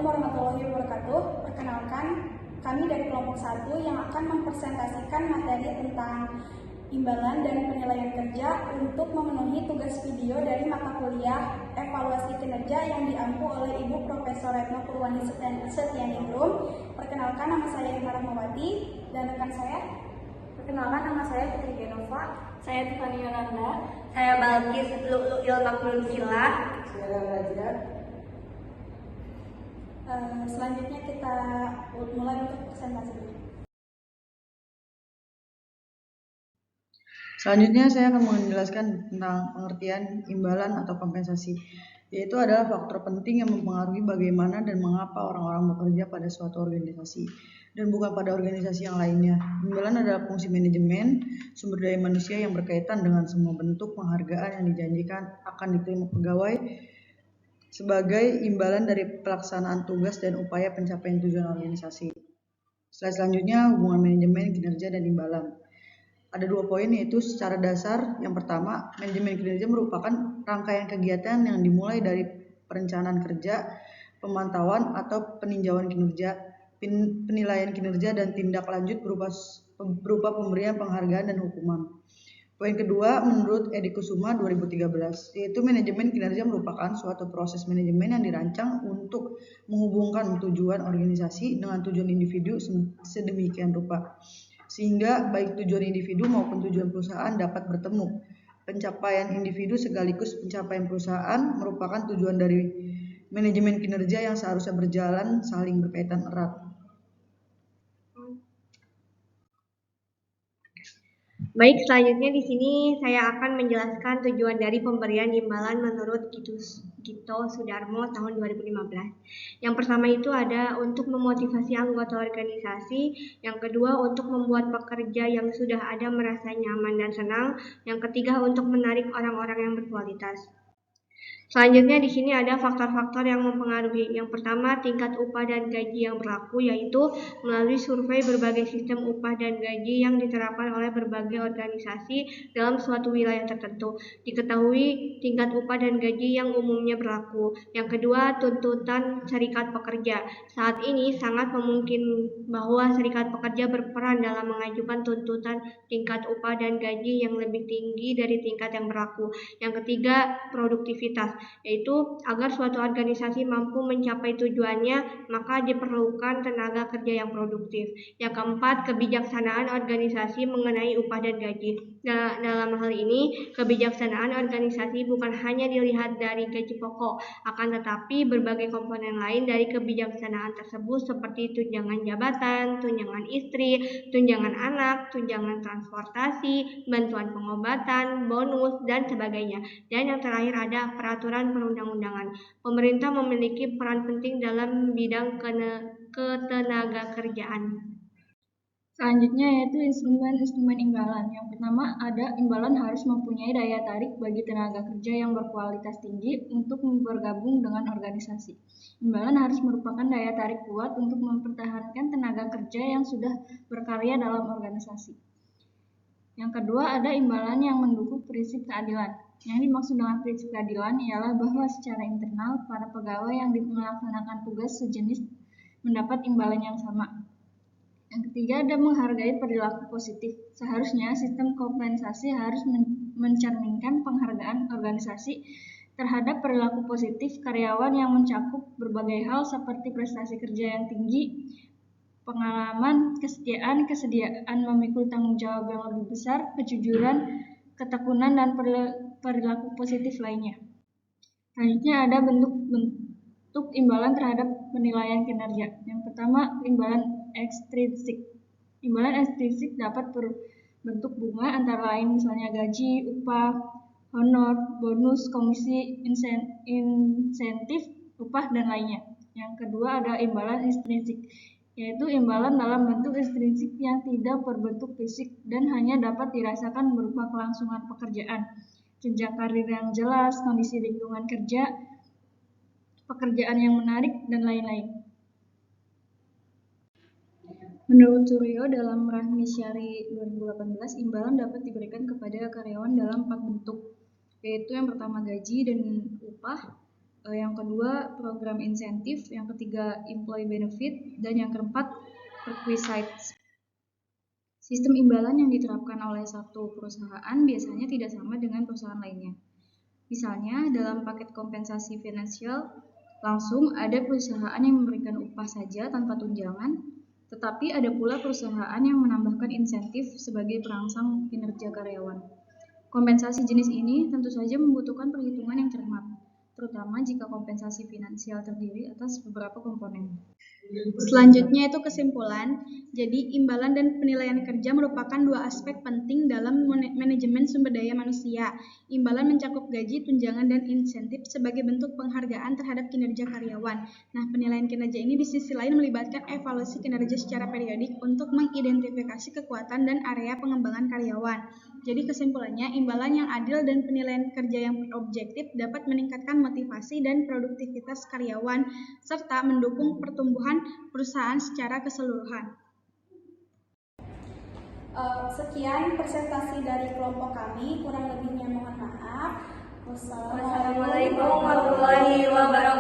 Assalamualaikum warahmatullahi wabarakatuh. Perkenalkan, kami dari kelompok 1 yang akan mempresentasikan materi tentang imbalan dan penilaian kerja untuk memenuhi tugas video dari mata kuliah evaluasi kinerja yang diampu oleh Ibu Profesor Retno Purwani Setianingrum. Perkenalkan, nama saya Irma Rahmawati dan rekan saya. Perkenalkan, nama saya Putri Genova. Saya Tiffany Yolanda. Saya Balkis Ilmaknun Sila. Saya Raja. Selanjutnya kita mulai untuk presentasi. Selanjutnya saya akan menjelaskan tentang pengertian imbalan atau kompensasi, yaitu adalah faktor penting yang mempengaruhi bagaimana dan mengapa orang-orang bekerja pada suatu organisasi dan bukan pada organisasi yang lainnya. Imbalan adalah fungsi manajemen sumber daya manusia yang berkaitan dengan semua bentuk penghargaan yang dijanjikan akan diterima pegawai sebagai imbalan dari pelaksanaan tugas dan upaya pencapaian tujuan organisasi. Slide selanjutnya, hubungan manajemen, kinerja, dan imbalan. Ada 2 poin, yaitu secara dasar. Yang pertama, manajemen kinerja merupakan rangkaian kegiatan yang dimulai dari perencanaan kerja, pemantauan atau peninjauan kinerja, penilaian kinerja, dan tindak lanjut berupa pemberian penghargaan dan hukuman. Poin kedua, menurut Edi Kusuma 2013, yaitu manajemen kinerja merupakan suatu proses manajemen yang dirancang untuk menghubungkan tujuan organisasi dengan tujuan individu sedemikian rupa, sehingga baik tujuan individu maupun tujuan perusahaan dapat bertemu. Pencapaian individu sekaligus pencapaian perusahaan merupakan tujuan dari manajemen kinerja yang seharusnya berjalan saling berkaitan erat. Baik, selanjutnya di sini saya akan menjelaskan tujuan dari pemberian imbalan menurut Gito Sudarmo tahun 2015. Yang pertama itu ada untuk memotivasi anggota organisasi, yang kedua untuk membuat pekerja yang sudah ada merasa nyaman dan senang, yang ketiga untuk menarik orang-orang yang berkualitas. Selanjutnya di sini ada faktor-faktor yang mempengaruhi. Yang pertama, tingkat upah dan gaji yang berlaku, yaitu melalui survei berbagai sistem upah dan gaji yang diterapkan oleh berbagai organisasi dalam suatu wilayah tertentu. Diketahui tingkat upah dan gaji yang umumnya berlaku. Yang kedua, tuntutan serikat pekerja. Saat ini sangat memungkin bahwa serikat pekerja berperan dalam mengajukan tuntutan tingkat upah dan gaji yang lebih tinggi dari tingkat yang berlaku. Yang ketiga, produktivitas, yaitu agar suatu organisasi mampu mencapai tujuannya, maka diperlukan tenaga kerja yang produktif. Yang keempat, kebijaksanaan organisasi mengenai upah dan gaji. Dalam hal ini, kebijaksanaan organisasi bukan hanya dilihat dari gaji pokok, akan tetapi berbagai komponen lain dari kebijaksanaan tersebut seperti tunjangan jabatan, tunjangan istri, tunjangan anak, tunjangan transportasi, bantuan pengobatan, bonus, dan sebagainya. Dan yang terakhir ada peraturan perundang-undangan. Pemerintah memiliki peran penting dalam bidang ketenagakerjaan. Selanjutnya yaitu instrumen-instrumen imbalan. Yang pertama ada imbalan harus mempunyai daya tarik bagi tenaga kerja yang berkualitas tinggi untuk bergabung dengan organisasi. Imbalan harus merupakan daya tarik kuat untuk mempertahankan tenaga kerja yang sudah berkarya dalam organisasi. Yang kedua ada imbalan yang mendukung prinsip keadilan. Yang dimaksud dengan prinsip keadilan ialah bahwa secara internal para pegawai yang melaksanakan tugas sejenis mendapat imbalan yang sama. Yang ketiga ada menghargai perilaku positif. Seharusnya sistem kompensasi harus mencerminkan penghargaan organisasi terhadap perilaku positif karyawan yang mencakup berbagai hal seperti prestasi kerja yang tinggi, pengalaman, kesediaan memikul tanggung jawab yang lebih besar, kejujuran, ketekunan, dan perilaku positif lainnya. Selanjutnya ada bentuk imbalan terhadap penilaian kinerja. Yang pertama, imbalan ekstrinsik. Imbalan ekstrinsik dapat berbentuk bunga antara lain misalnya gaji, upah, honor, bonus, komisi, insentif, upah, dan lainnya. Yang kedua ada imbalan intrinsik, yaitu imbalan dalam bentuk intrinsik yang tidak berbentuk fisik dan hanya dapat dirasakan berupa kelangsungan pekerjaan, jenjang karir yang jelas, kondisi lingkungan kerja, pekerjaan yang menarik, dan lain-lain. Menurut Suryo dalam Rahmi Syari 2018, imbalan dapat diberikan kepada karyawan dalam 4 bentuk, yaitu yang pertama gaji dan upah, Yang kedua, program insentif. Yang ketiga, employee benefit. Dan yang keempat, requisites. Sistem imbalan yang diterapkan oleh satu perusahaan biasanya tidak sama dengan perusahaan lainnya. Misalnya, dalam paket kompensasi finansial, langsung ada perusahaan yang memberikan upah saja tanpa tunjangan, tetapi ada pula perusahaan yang menambahkan insentif sebagai perangsang kinerja karyawan. Kompensasi jenis ini tentu saja membutuhkan perhitungan yang cermat, terutama jika kompensasi finansial terdiri atas beberapa komponen. Selanjutnya itu kesimpulan. Jadi, imbalan dan penilaian kerja merupakan dua aspek penting dalam manajemen sumber daya manusia. Imbalan mencakup gaji, tunjangan, dan insentif sebagai bentuk penghargaan terhadap kinerja karyawan. Nah, penilaian kinerja ini di sisi lain melibatkan evaluasi kinerja secara periodik untuk mengidentifikasi kekuatan dan area pengembangan karyawan. Jadi kesimpulannya, imbalan yang adil dan penilaian kerja yang objektif dapat meningkatkan motivasi dan produktivitas karyawan serta mendukung pertumbuhan perusahaan secara keseluruhan. Sekian presentasi dari kelompok kami, kurang lebihnya mohon maaf. Wassalamualaikum Wassalamualaikum warahmatullahi wabarakatuh.